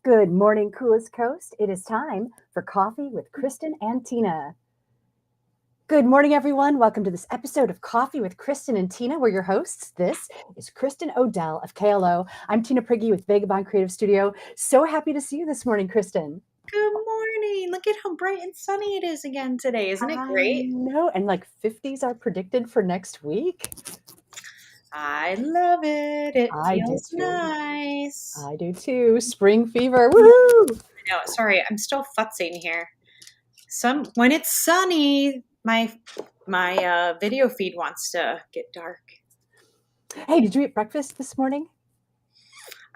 Good morning, Coolest Coast. It is time for Coffee with Kristin and Tina. Good morning, everyone. Welcome to this episode of Coffee with Kristin and Tina. We're your hosts. This is Kristin Odell of KLO. I'm Tina Prigge with Vagabond Creative Studio. So happy to see you this morning, Kristin. Good morning. Look at how bright and sunny it is again today. Isn't it I great? know, and like 50s are predicted for next week. I love it. It I do feels too. nice. I do too. Spring fever. Woohoo! No, sorry, I'm still futzing here. When it's sunny, my video feed wants to get dark. Hey, did you eat breakfast this morning?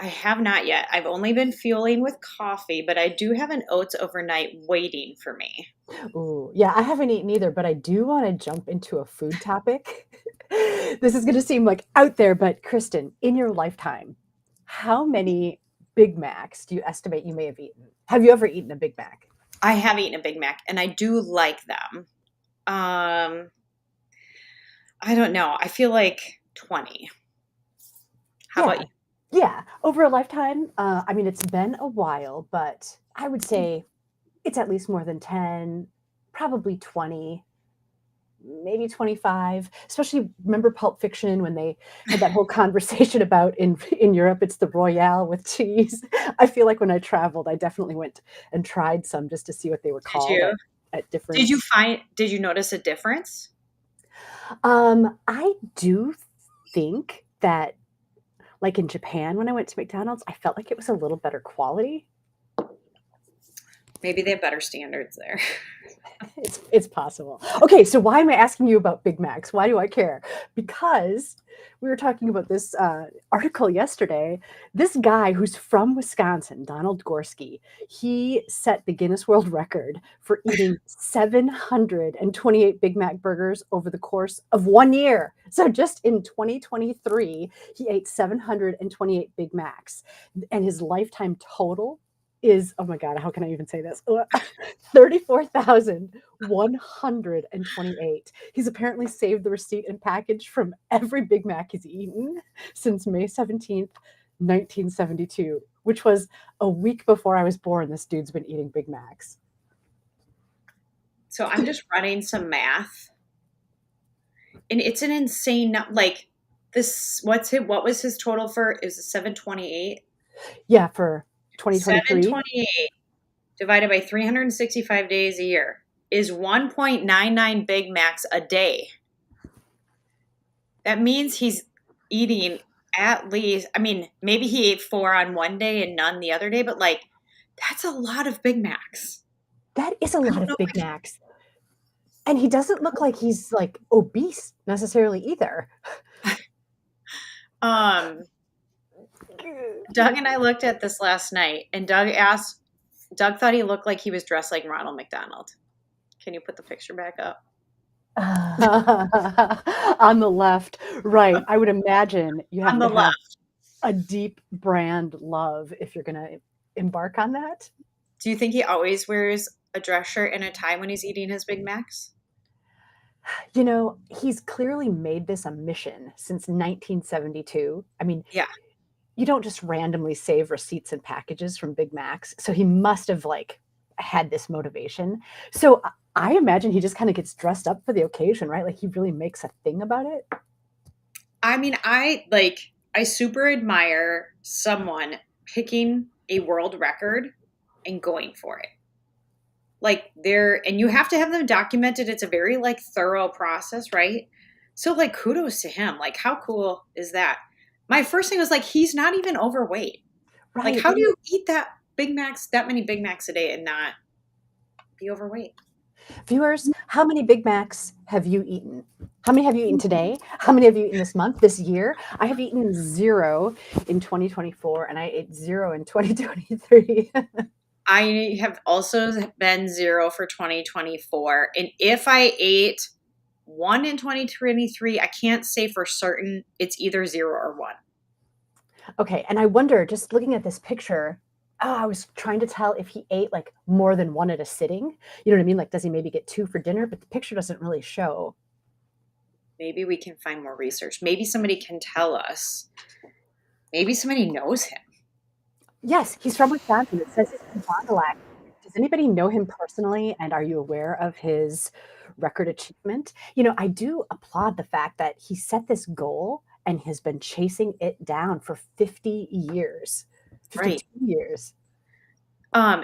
I have not yet. I've only been fueling with coffee, but I do have an oats overnight waiting for me. Ooh, yeah, I haven't eaten either, but I do want to jump into a food topic. This is going to seem like out there, but Kristin, in your lifetime, how many Big Macs do you estimate you may have eaten? Have you ever eaten a Big Mac? I have eaten a Big Mac and I do like them. I don't know. I feel like 20. How Yeah, about you? yeah. Over a lifetime, I mean, it's been a while, but I would say it's at least more than 10, probably 20. Maybe 25, especially remember Pulp Fiction when they had that whole conversation about in Europe, it's the Royale with cheese. I feel like when I traveled, I definitely went and tried some just to see what they were Did called you? at different. Did you notice a difference? I do think that, like in Japan, when I went to McDonald's, I felt like it was a little better quality. Maybe they have better standards there. It's possible. Okay, so why am I asking you about Big Macs? Why do I care? Because we were talking about this article yesterday. This guy who's from Wisconsin, Donald Gorski, he set the Guinness World Record for eating 728 Big Mac burgers over the course of 1 year. So just in 2023, he ate 728 Big Macs, and his lifetime total is, oh my God, how can I even say this? 34,128. He's apparently saved the receipt and package from every Big Mac he's eaten since May 17th, 1972, which was a week before I was born. This dude's been eating Big Macs. So I'm just running some math, and it's an insane like this. What was his total for? It was 728. Yeah, for 2023. 728 divided by 365 days a year is 1.99 Big Macs a day. That means he's eating at least, I mean, maybe he ate 4 on one day and none the other day, but like that's a lot of Big Macs. That is a I lot don't of know Big Macs. And he doesn't look like he's like obese necessarily either. Um, Doug and I looked at this last night, and Doug thought he looked like he was dressed like Ronald McDonald. Can you put the picture back up? On the left, right. I would imagine you On have the to have left. a deep brand love if you're going to embark on that. Do you think he always wears a dress shirt and a tie when he's eating his Big Macs? You know, he's clearly made this a mission since 1972. I mean, Yeah. you don't just randomly save receipts and packages from Big Macs. So he must have like had this motivation. So I imagine he just kind of gets dressed up for the occasion, right? Like he really makes a thing about it. I mean, I super admire someone picking a world record and going for it. Like and you have to have them documented. It's a very like thorough process, right? So like kudos to him. Like how cool is that? My first thing was like he's not even overweight. Like Right. how do you eat that many Big Macs a day and not be overweight? Viewers, how many Big Macs have you eaten? How many have you eaten today? How many have you eaten this month, this year? I have eaten zero in 2024, and I ate zero in 2023. I have also been zero for 2024. And if I ate one in 2023, I can't say for certain it's either zero or one. Okay, and I wonder, just looking at this picture, I was trying to tell if he ate like more than one at a sitting. You know what I mean? Like, does he maybe get two for dinner? But the picture doesn't really show. Maybe we can find more research. Maybe somebody can tell us. Maybe somebody knows him. Yes, he's from Wisconsin. It says he's from Fond du Lac. Does anybody know him personally, and are you aware of his record achievement? I do applaud the fact that he set this goal and has been chasing it down for 50 years, Right. 52 years.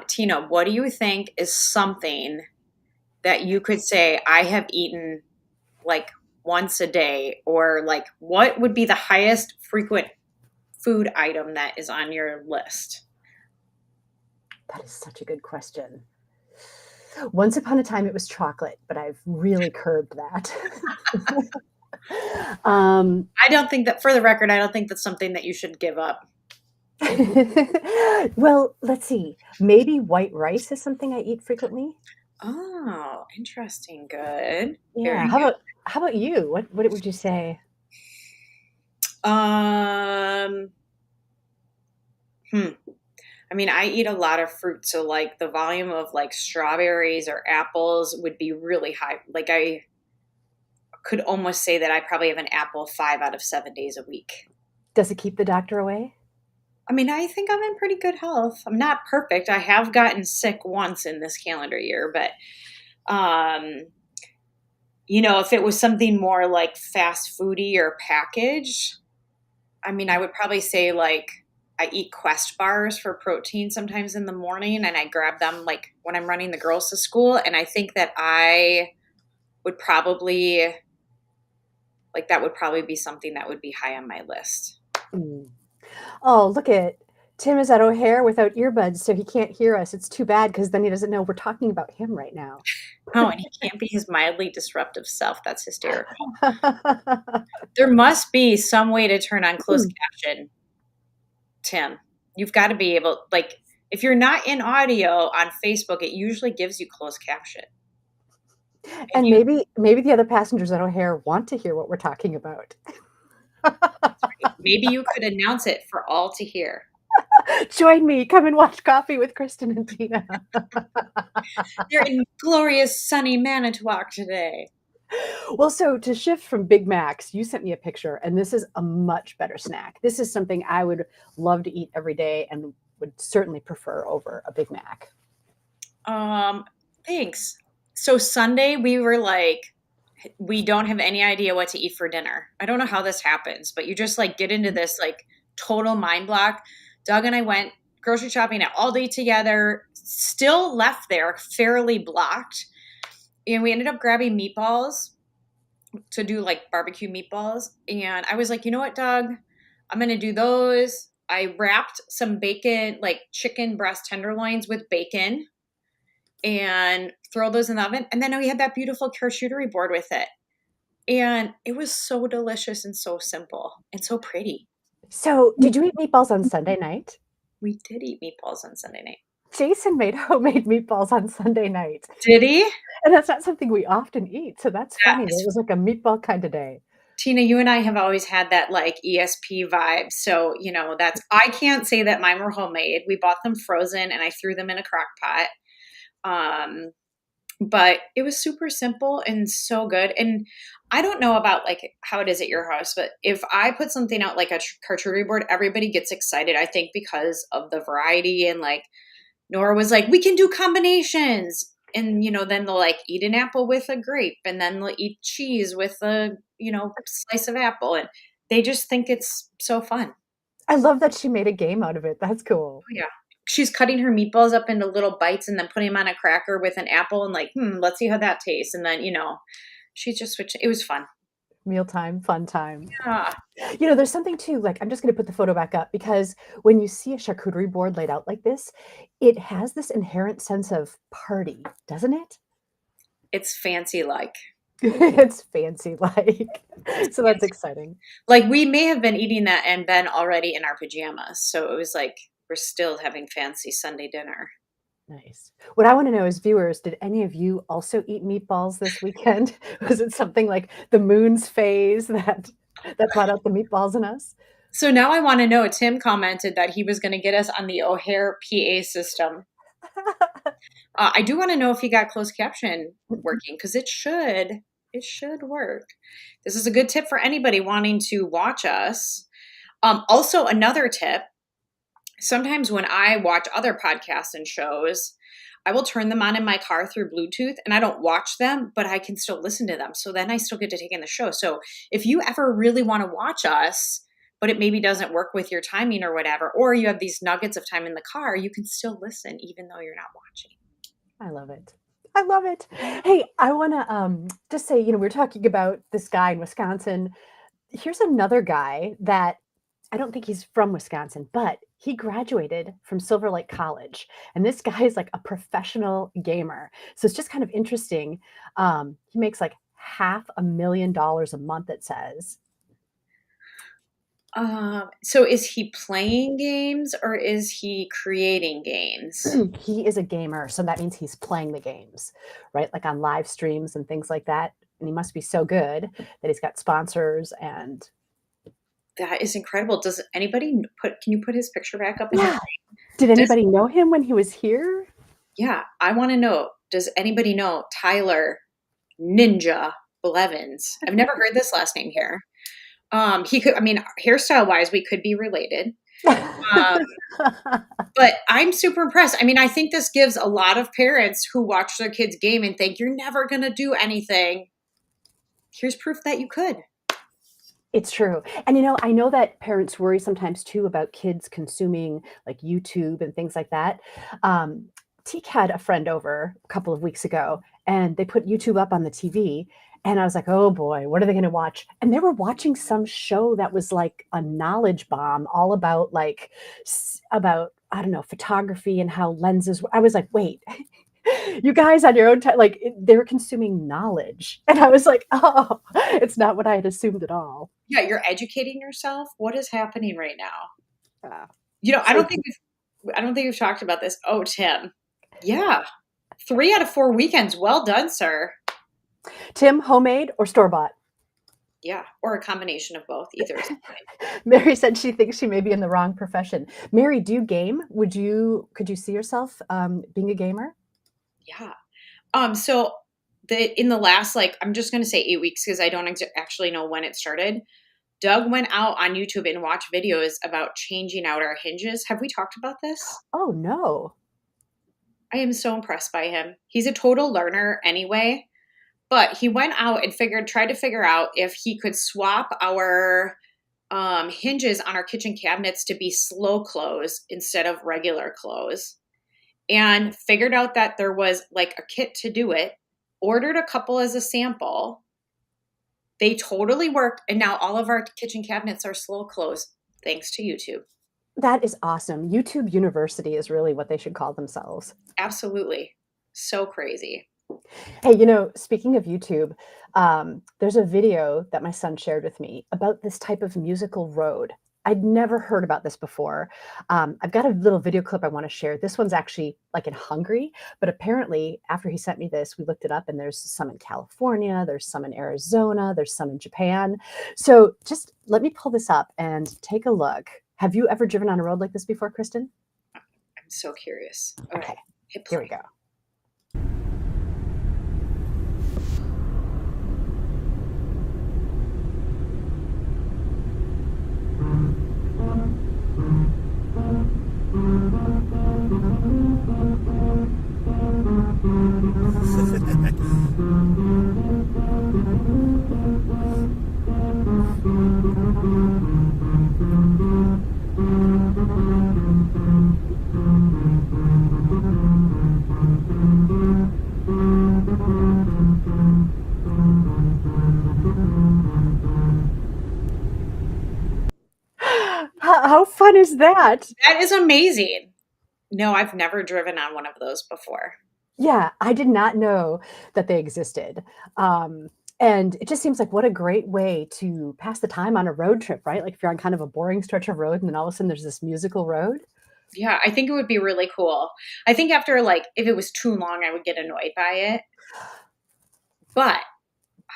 Tina, what do you think is something that you could say I have eaten like once a day, or like what would be the highest frequent food item that is on your list? That is such a good question. Once upon a time, it was chocolate, but I've really curbed that. um, I don't think that, for the record, I don't think that's something that you should give up. well, let's see. Maybe white rice is something I eat frequently. Oh, interesting. Good. Yeah. Very How about you? What would you say? good. Hmm. I mean, I eat a lot of fruit, so like the volume of like strawberries or apples would be really high. Like I could almost say that I probably have an apple 5 out of 7 days a week. Does it keep the doctor away? I mean, I think I'm in pretty good health. I'm not perfect. I have gotten sick once in this calendar year, but um, if it was something more like fast foody or packaged, I mean, I would probably say like I eat Quest bars for protein sometimes in the morning, and I grab them like when I'm running the girls to school. And I think that I would probably that would probably be something that would be high on my list. Mm. Oh, look at Tim is at O'Hare without earbuds, so he can't hear us. It's too bad because then he doesn't know we're talking about him right now. Oh, and he can't be his mildly disruptive self. That's hysterical. There must be some way to turn on closed caption, Tim. You've got to be able, like, if you're not in audio on Facebook, it usually gives you closed caption. And and maybe the other passengers at O'Hare want to hear what we're talking about. maybe you could announce it for all to hear. Join me. Come and watch Coffee with Kristin and Tina. They're in glorious sunny Manitowoc today. Well, so to shift from Big Macs, you sent me a picture, and this is a much better snack. This is something I would love to eat every day and would certainly prefer over a Big Mac. Thanks. So Sunday we were like, we don't have any idea what to eat for dinner. I don't know how this happens, but you just like get into this like total mind block. Doug and I went grocery shopping all day together, still left there fairly blocked. And we ended up grabbing meatballs to do like barbecue meatballs. And I was like, you know what, Doug? I'm going to do those. I wrapped some bacon, like chicken breast tenderloins with bacon, and throw those in the oven. And then we had that beautiful charcuterie board with it. And it was so delicious and so simple and so pretty. So, did you eat meatballs on Sunday night? We did eat meatballs on Sunday night. Jason made homemade meatballs on Sunday night. Did he? And that's not something we often eat. So that's That funny. It is, was like a meatball kind of day. Tina, you and I have always had that like ESP vibe. So, I can't say that mine were homemade. We bought them frozen and I threw them in a crock pot. But it was super simple and so good. And I don't know about like how it is at your house, but if I put something out like a charcuterie board, everybody gets excited. I think because of the variety, and like Nora was like, we can do combinations. And, then they'll like eat an apple with a grape, and then they'll eat cheese with a, slice of apple. And they just think it's so fun. I love that she made a game out of it. That's cool. Oh, yeah. She's cutting her meatballs up into little bites and then putting them on a cracker with an apple and like, let's see how that tastes. And then, she just switched. It was fun. Mealtime, fun time. Yeah. There's something too, like, I'm just going to put the photo back up because when you see a charcuterie board laid out like this, it has this inherent sense of party, doesn't it? It's fancy like. It's fancy like. So that's exciting. Like we may have been eating that and been already in our pajamas. So it was like we're still having fancy Sunday dinner. Nice. What I want to know is, viewers, did any of you also eat meatballs this weekend? Was it something like the moon's phase that brought out the meatballs in us? So now I want to know, Tim commented that he was going to get us on the O'Hare PA system. I do want to know if he got closed caption working, because it should work. This is a good tip for anybody wanting to watch us. Also, another tip, sometimes when I watch other podcasts and shows, I will turn them on in my car through Bluetooth, and I don't watch them, but I can still listen to them. So then I still get to take in the show. So if you ever really want to watch us, but it maybe doesn't work with your timing or whatever, or you have these nuggets of time in the car, you can still listen even though you're not watching. I love it. I love it. Hey, I want to just say, we're talking about this guy in Wisconsin. Here's another guy that I don't think he's from Wisconsin, but he graduated from Silver Lake College. And this guy is like a professional gamer. So it's just kind of interesting. He makes like $500,000 a month, it says. So is he playing games or is he creating games? He is a gamer. So that means he's playing the games, right? Like on live streams and things like that. And he must be so good that he's got sponsors and. That is incredible. Does anybody can you put his picture back up? Yeah. Did anybody know him when he was here? Yeah. I want to know, does anybody know Tyler Ninja Blevins? I've never heard this last name here. He could, hairstyle wise, we could be related. But I'm super impressed. I think this gives a lot of parents who watch their kids game and think you're never going to do anything. Here's proof that you could. It's true. And, I know that parents worry sometimes too about kids consuming like YouTube and things like that. Teak had a friend over a couple of weeks ago and they put YouTube up on the TV. And I was like, oh boy, what are they going to watch? And they were watching some show that was like a knowledge bomb all about I don't know, photography and how lenses. I was like, wait, you guys on your own time, like they were consuming knowledge. And I was like, oh, it's not what I had assumed at all. Yeah, you're educating yourself. What is happening right now? So I don't think we've talked about this. Oh, Tim. Yeah. 3 out of 4 weekends. Well done, sir. Tim, homemade or store-bought? Yeah, or a combination of both. Either is fine. Mary said she thinks she may be in the wrong profession. Mary, do you game? Could you see yourself being a gamer? Yeah. So in the last, I'm just going to say 8 weeks because I don't actually know when it started. Doug went out on YouTube and watched videos about changing out our hinges. Have we talked about this? Oh, no. I am so impressed by him. He's a total learner anyway, but he went out and tried to figure out if he could swap our hinges on our kitchen cabinets to be slow close instead of regular close, and figured out that there was like a kit to do it, ordered a couple as a sample. They totally worked. And now all of our kitchen cabinets are slow close thanks to YouTube. That is awesome. YouTube University is really what they should call themselves. Absolutely. So crazy. Hey, speaking of YouTube, there's a video that my son shared with me about this type of musical road. I'd never heard about this before. I've got a little video clip I want to share. This one's actually like in Hungary, but apparently after he sent me this, we looked it up and there's some in California, there's some in Arizona, there's some in Japan. So just let me pull this up and take a look. Have you ever driven on a road like this before, Kristin? I'm so curious. Okay, here we go. How fun is that? That is amazing. No, I've never driven on one of those before. Yeah, I did not know that they existed. And it just seems like what a great way to pass the time on a road trip, right? Like if you're on kind of a boring stretch of road and then all of a sudden there's this musical road. Yeah, I think it would be really cool. I think after if it was too long, I would get annoyed by it. But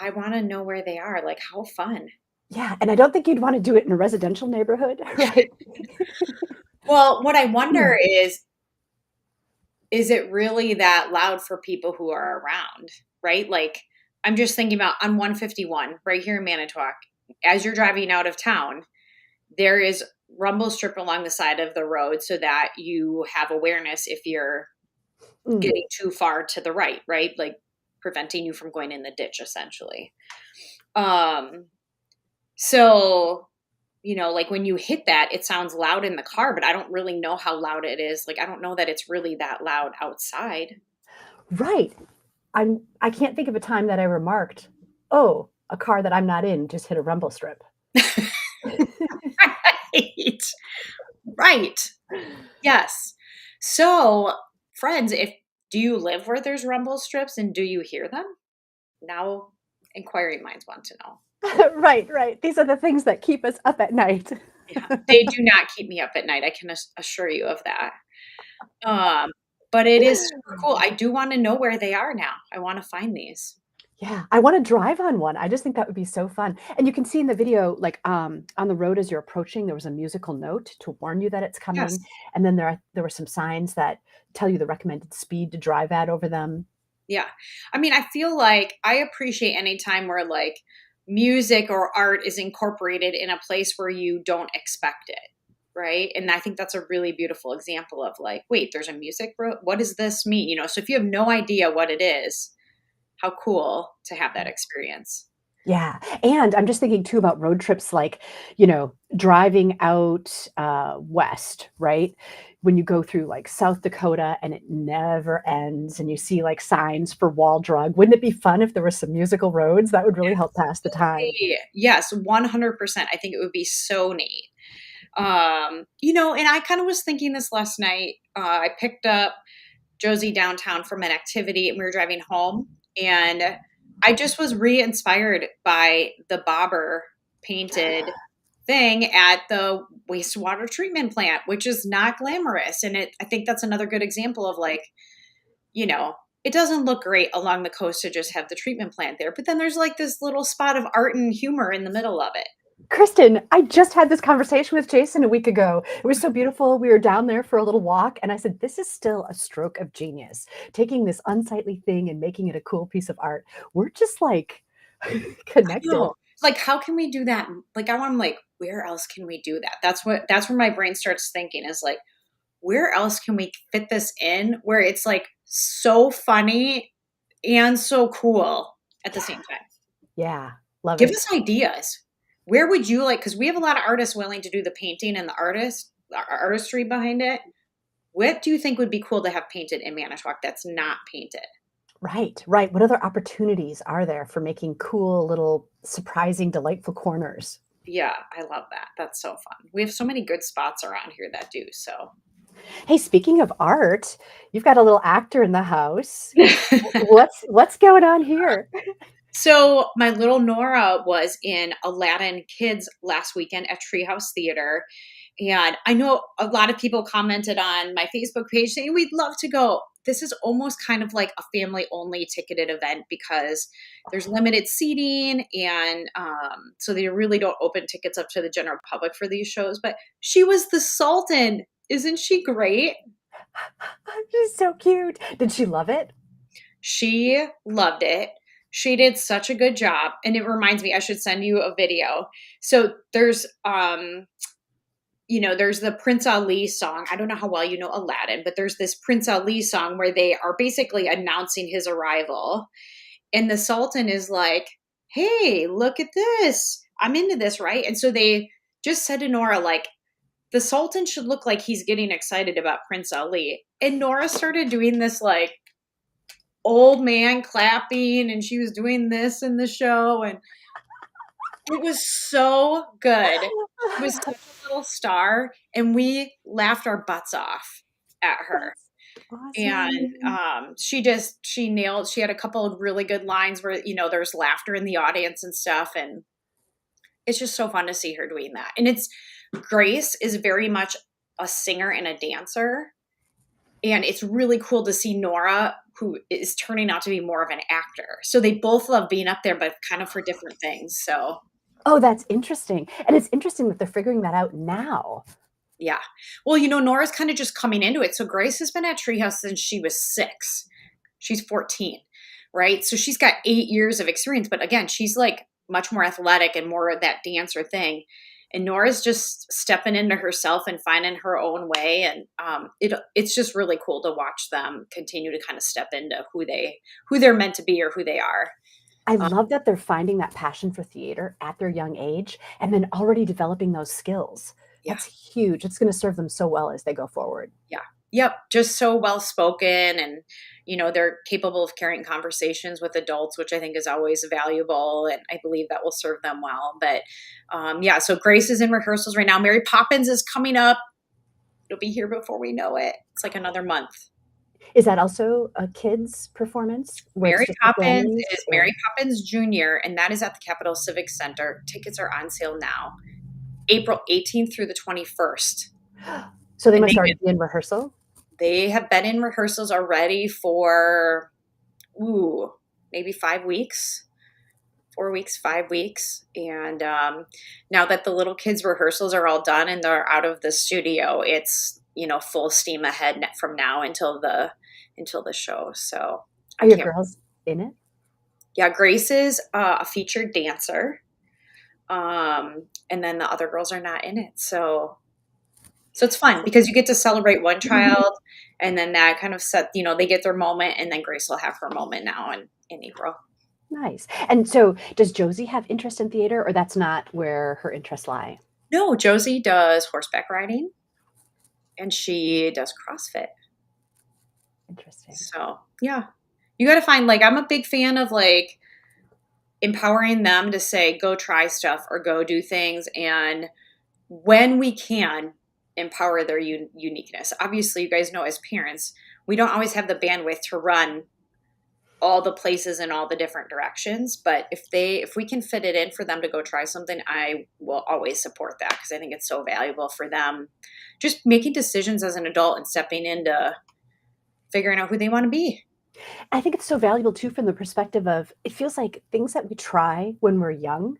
I want to know where they are. Like, how fun. Yeah, and I don't think you'd want to do it in a residential neighborhood, right? Well, what I wonder is it really that loud for people who are around, right? Like, I'm just thinking about on 151 right here in Manitowoc, as you're driving out of town, there is rumble strip along the side of the road so that you have awareness if you're Mm. getting too far to the right, right? Like preventing you from going in the ditch, essentially. So, like when you hit that, it sounds loud in the car, but I don't really know how loud it is. Like, I don't know that it's really that loud outside. Right. I can't think of a time that I remarked, "Oh, a car that I'm not in just hit a rumble strip." Right. Right. Yes. So, friends, do you live where there's rumble strips and do you hear them? Now, inquiring minds want to know. Right, right. These are the things that keep us up at night. Yeah, they do not keep me up at night. I can assure you of that. Um, but it is super cool. I do want to know where they are now. I want to find these. Yeah, I wanna drive on one. I just think that would be so fun. And you can see in the video, like, on the road as you're approaching, there was a musical note to warn you that it's Yes. coming, and then there were some signs that tell you the recommended speed to drive at over them. Yeah. I mean, I feel like I appreciate any time where like music or art is incorporated in a place where you don't expect it. Right. And I think that's a really beautiful example of like, wait, there's a music what does this mean? So if you have no idea what it is, how cool to have that experience. Yeah, and I'm just thinking too about road trips, like, driving out, west, right? When you go through, like, South Dakota and it never ends and you see, like, signs for wall drug. Wouldn't it be fun if there were some musical roads? That would really help pass the time. Yes, 100%. I think it would be so neat. And I kind of was thinking this last night. I picked up Josie downtown from an activity and we were driving home and I just was re-inspired by the bobber painted thing at the wastewater treatment plant, which is not glamorous. And I think that's another good example of like, it doesn't look great along the coast to just have the treatment plant there, but then there's like this little spot of art and humor in the middle of it. Kristin, I just had this conversation with Jason a week ago. It was so beautiful. We were down there for a little walk, and I said, "This is still a stroke of genius, taking this unsightly thing and making it a cool piece of art." We're just like connected. No. Like, how can we do that? Like, I'm like, where else can we do that? That's where my brain starts thinking is like, where else can we fit this in where it's like so funny and so cool at the same time? Yeah, love Give it. us ideas. Where would you like, because we have a lot of artists willing to do the painting and the artistry behind it. What do you think would be cool to have painted in Manitowoc that's not painted? Right, right. What other opportunities are there for making cool, little, surprising, delightful corners? Yeah, I love that. That's so fun. We have so many good spots around here that do so. Hey, speaking of art, you've got a little actor in the house. What's going on here? So my little Nora was in Aladdin Kids last weekend at Treehouse Theater. And I know a lot of people commented on my Facebook page saying, we'd love to go. This is almost kind of like a family only ticketed event because there's limited seating. And so they really don't open tickets up to the general public for these shows. But she was the Sultan. Isn't she great? She's so cute. Did she love it? She loved it. She did such a good job. And it reminds me, I should send you a video. So there's the Prince Ali song. I don't know how well you know Aladdin, but there's this Prince Ali song where they are basically announcing his arrival. And the Sultan is like, hey, look at this. I'm into this, right? And so they just said to Nora, like, the Sultan should look like he's getting excited about Prince Ali. And Nora started doing this like old man clapping and she was doing this in the show and it was so good. She was such a little star and we laughed our butts off at her. That's And awesome. she had a couple of really good lines where there's laughter in the audience and stuff and it's just so fun to see her doing that. And Grace is very much a singer and a dancer. And it's really cool to see Nora, who is turning out to be more of an actor. So they both love being up there, but kind of for different things. So Oh, that's interesting. And it's interesting that they're figuring that out now. yeah. Well, Nora's kind of just coming into it. So Grace has been at Treehouse since she was 6. She's 14, right? So she's got 8 years of experience. But again, she's like much more athletic and more of that dancer thing. And Nora's just stepping into herself and finding her own way. And it's just really cool to watch them continue to kind of step into who they're meant to be or who they are. I love that they're finding that passion for theater at their young age and then already developing those skills. Yeah. That's huge. It's going to serve them so well as they go forward. Yeah. Yep. Just so well spoken, and, they're capable of carrying conversations with adults, which I think is always valuable. And I believe that will serve them well. But yeah, so Grace is in rehearsals right now. Mary Poppins is coming up. It'll be here before we know it. It's like another month. Is that also a kid's performance? Mary Poppins is Mary Poppins Jr., and that is at the Capitol Civic Center. Tickets are on sale now, April 18th through the 21st. So they must already be in rehearsal? They have been in rehearsals already for, maybe 5 weeks. 4 weeks, 5 weeks. And now that the little kids' rehearsals are all done and they're out of the studio, it's, full steam ahead from now until the show. So are your girls in it? Yeah, Grace is a featured dancer. And then the other girls are not in it. So it's fun because you get to celebrate one child, and then that kind of they get their moment, and then Grace will have her moment now in April. Nice. And so does Josie have interest in theater, or that's not where her interests lie? No, Josie does horseback riding, and she does CrossFit. Interesting. So yeah, you got to find, I'm a big fan of empowering them to say, go try stuff or go do things. And when we can, empower their uniqueness. Obviously, you guys know as parents, we don't always have the bandwidth to run all the places in all the different directions. But if we can fit it in for them to go try something, I will always support that because I think it's so valuable for them just making decisions as an adult and stepping into figuring out who they want to be. I think it's so valuable too from the perspective of, it feels like things that we try when we're young,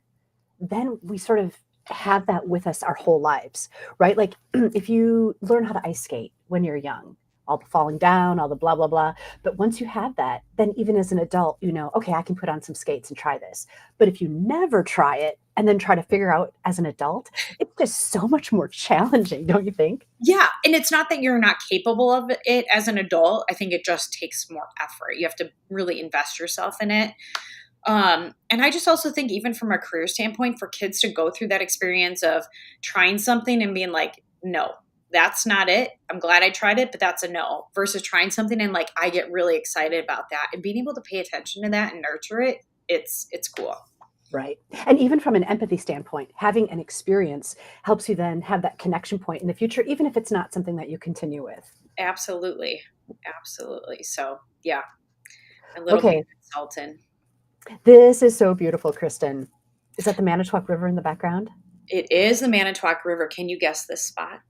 then we sort of have that with us our whole lives, right? Like if you learn how to ice skate when you're young, all the falling down, all the blah, blah, blah. But once you have that, then even as an adult, okay, I can put on some skates and try this. But if you never try it and then try to figure out as an adult, it's just so much more challenging, don't you think? Yeah. And it's not that you're not capable of it as an adult. I think it just takes more effort. You have to really invest yourself in it. And I just also think, even from a career standpoint, for kids to go through that experience of trying something and being like, no, that's not it. I'm glad I tried it, but that's a no, versus trying something and I get really excited about that, and being able to pay attention to that and nurture it. It's cool. Right. And even from an empathy standpoint, having an experience helps you then have that connection point in the future, even if it's not something that you continue with. Absolutely. Absolutely. So yeah, a little bit consultant. This is so beautiful, Kristin. Is that the Manitowoc River in the background? It is the Manitowoc River. Can you guess this spot?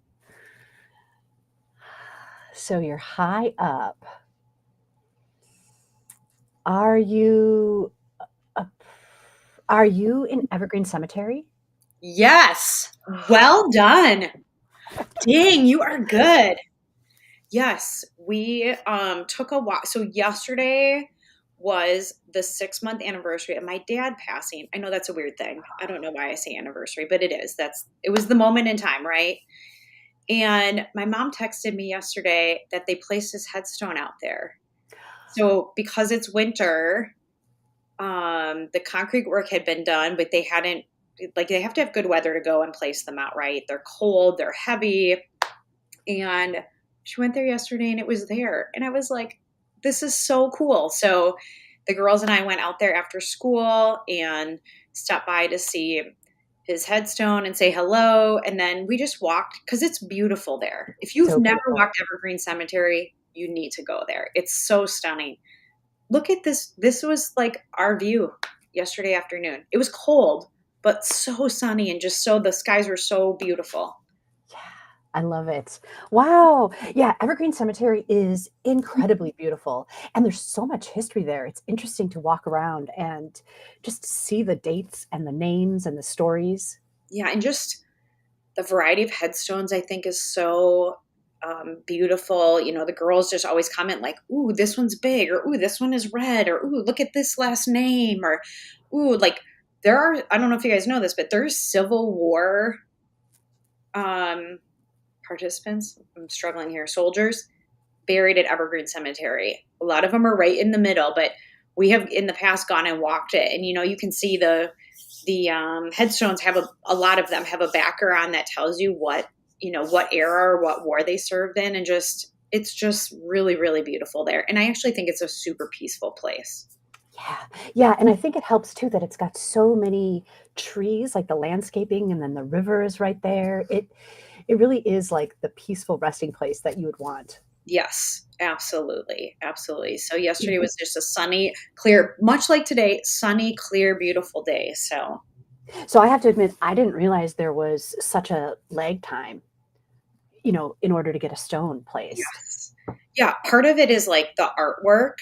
So you're high up. Are you in Evergreen Cemetery? Yes. Well done. Dang, you are good. Yes, we took a walk. So yesterday was the 6-month anniversary of my dad passing. I know that's a weird thing. I don't know why I say anniversary, but it is. It was the moment in time, right? And my mom texted me yesterday that they placed his headstone out there. So because it's winter, the concrete work had been done, but they hadn't, they have to have good weather to go and place them out, right? They're cold, they're heavy. And she went there yesterday and it was there. And I was like, this is so cool. So the girls and I went out there after school and stopped by to see his headstone and say hello. And then we just walked, because it's beautiful there. If you've never walked Evergreen Cemetery, you need to go there. It's so stunning. Look at this. This was our view yesterday afternoon. It was cold, but so sunny, and just the skies were so beautiful. Yeah, I love it. Wow. Yeah, Evergreen Cemetery is incredibly beautiful. And there's so much history there. It's interesting to walk around and just see the dates and the names and the stories. Yeah, and just the variety of headstones, I think, is so beautiful. The girls just always comment ooh, this one's big, or ooh, this one is red, or ooh, look at this last name, or ooh, there are, I don't know if you guys know this, but there's Civil War um, participants, I'm struggling here, soldiers buried at Evergreen Cemetery. A lot of them are right in the middle, but we have in the past gone and walked it, and you can see the headstones have a lot of them have a backer on that tells you what era or what war they served in, and it's just really, really beautiful there. And I actually think it's a super peaceful place. Yeah. Yeah. And I think it helps too that it's got so many trees, like the landscaping, and then the river is right there. It really is like the peaceful resting place that you would want. Yes, absolutely. Absolutely. So yesterday was just a sunny, clear, much like today, sunny, clear, beautiful day. So So I have to admit, I didn't realize there was such a lag time, in order to get a stone placed. yes. Yeah, part of it is like the artwork.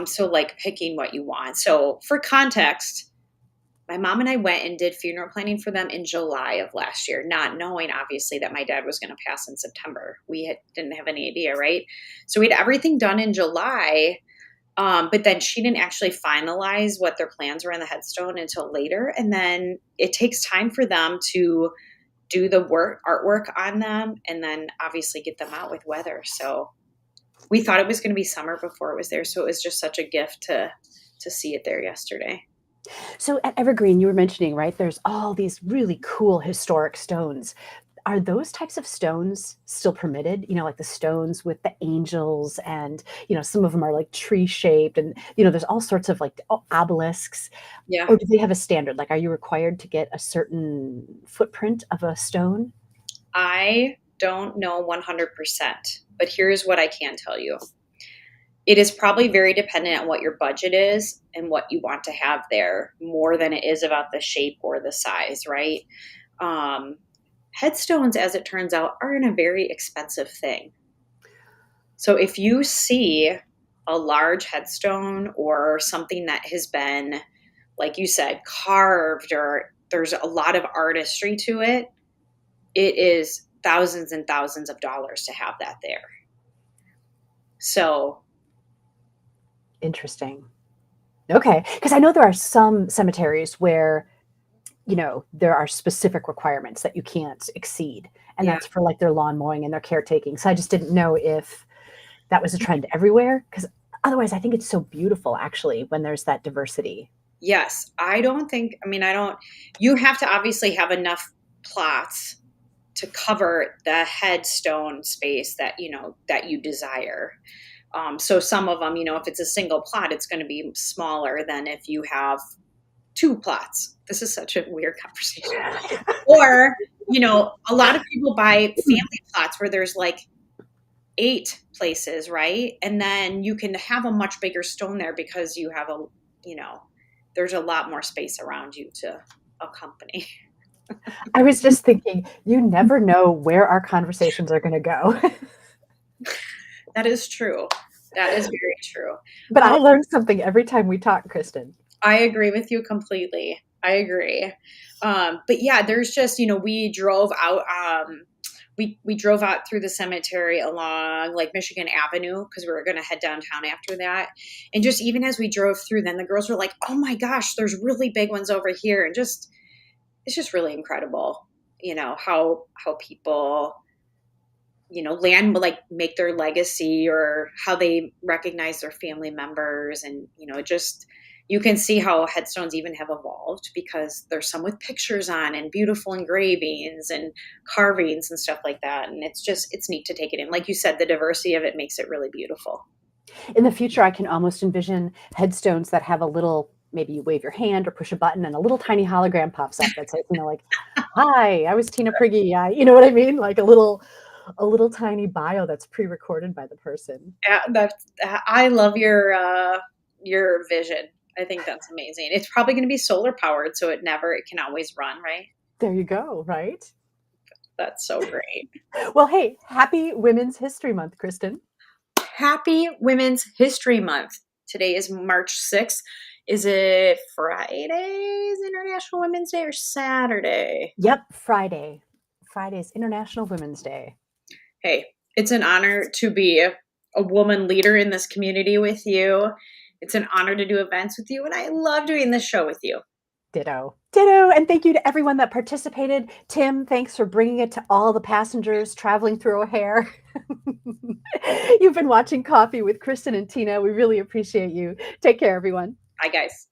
So like picking what you want. So for context, my mom and I went and did funeral planning for them in July of last year, not knowing obviously that my dad was going to pass in September. Didn't have any idea, right? So we had everything done in July, but then she didn't actually finalize what their plans were in the headstone until later. And then it takes time for them to do the artwork on them, and then obviously get them out with weather. So we thought it was going to be summer before it was there. So it was just such a gift to see it there yesterday. So at Evergreen, you were mentioning, right? There's all these really cool historic stones. Are those types of stones still permitted? Like the stones with the angels, and some of them are like tree shaped, and there's all sorts of like obelisks. Yeah. Or do they have a standard? Like, are you required to get a certain footprint of a stone? I don't know 100%, but here's what I can tell you. It is probably very dependent on what your budget is and what you want to have there, more than it is about the shape or the size, right? Um, Headstones, as it turns out, are a very expensive thing. So if you see a large headstone or something that has been, like you said, carved, or there's a lot of artistry to it, it is thousands and thousands of dollars to have that there. So Interesting. Okay, because I know there are some cemeteries where there are specific requirements that you can't exceed, and yeah. that's for like their lawn mowing and their caretaking. So I just didn't know if that was a trend everywhere, because otherwise I think it's so beautiful actually when there's that diversity. Yes. I don't, you have to obviously have enough plots to cover the headstone space that you desire. So some of them, if it's a single plot, it's going to be smaller than if you have two plots. This is such a weird conversation. Or, a lot of people buy family plots where there's like 8 places, right? And then you can have a much bigger stone there because you have there's a lot more space around you to accompany. I was just thinking, you never know where our conversations are going to go. That is true. That is very true. But I learn something every time we talk, Kristin. I agree with you completely. I agree. But yeah, there's just, we drove out, we drove out through the cemetery along like Michigan Avenue because we were going to head downtown after that. And just even as we drove through, then the girls were like, oh my gosh, there's really big ones over here. And it's just really incredible, how people, land like make their legacy, or how they recognize their family members. And, you can see how headstones even have evolved because there's some with pictures on and beautiful engravings and carvings and stuff like that. And it's neat to take it in. Like you said, the diversity of it makes it really beautiful. In the future, I can almost envision headstones that have a little, maybe you wave your hand or push a button and a little tiny hologram pops up that says, like, hi, I was Tina Prigge. You know what I mean? Like a little tiny bio that's pre-recorded by the person. Yeah, I love your vision. I think that's amazing. It's probably going to be solar powered, so it can always run, right? There you go, right? That's so great. Well, hey, happy Women's History Month, Kristin. Happy Women's History Month. Today is March 6th. Is it Friday's International Women's Day or Saturday? Yep, Friday. Friday's International Women's Day. Hey, it's an honor to be a woman leader in this community with you. It's an honor to do events with you, and I love doing this show with you. Ditto. Ditto, and thank you to everyone that participated. Tim, thanks for bringing it to all the passengers traveling through O'Hare. You've been watching Coffee with Kristin and Tina. We really appreciate you. Take care, everyone. Bye, guys.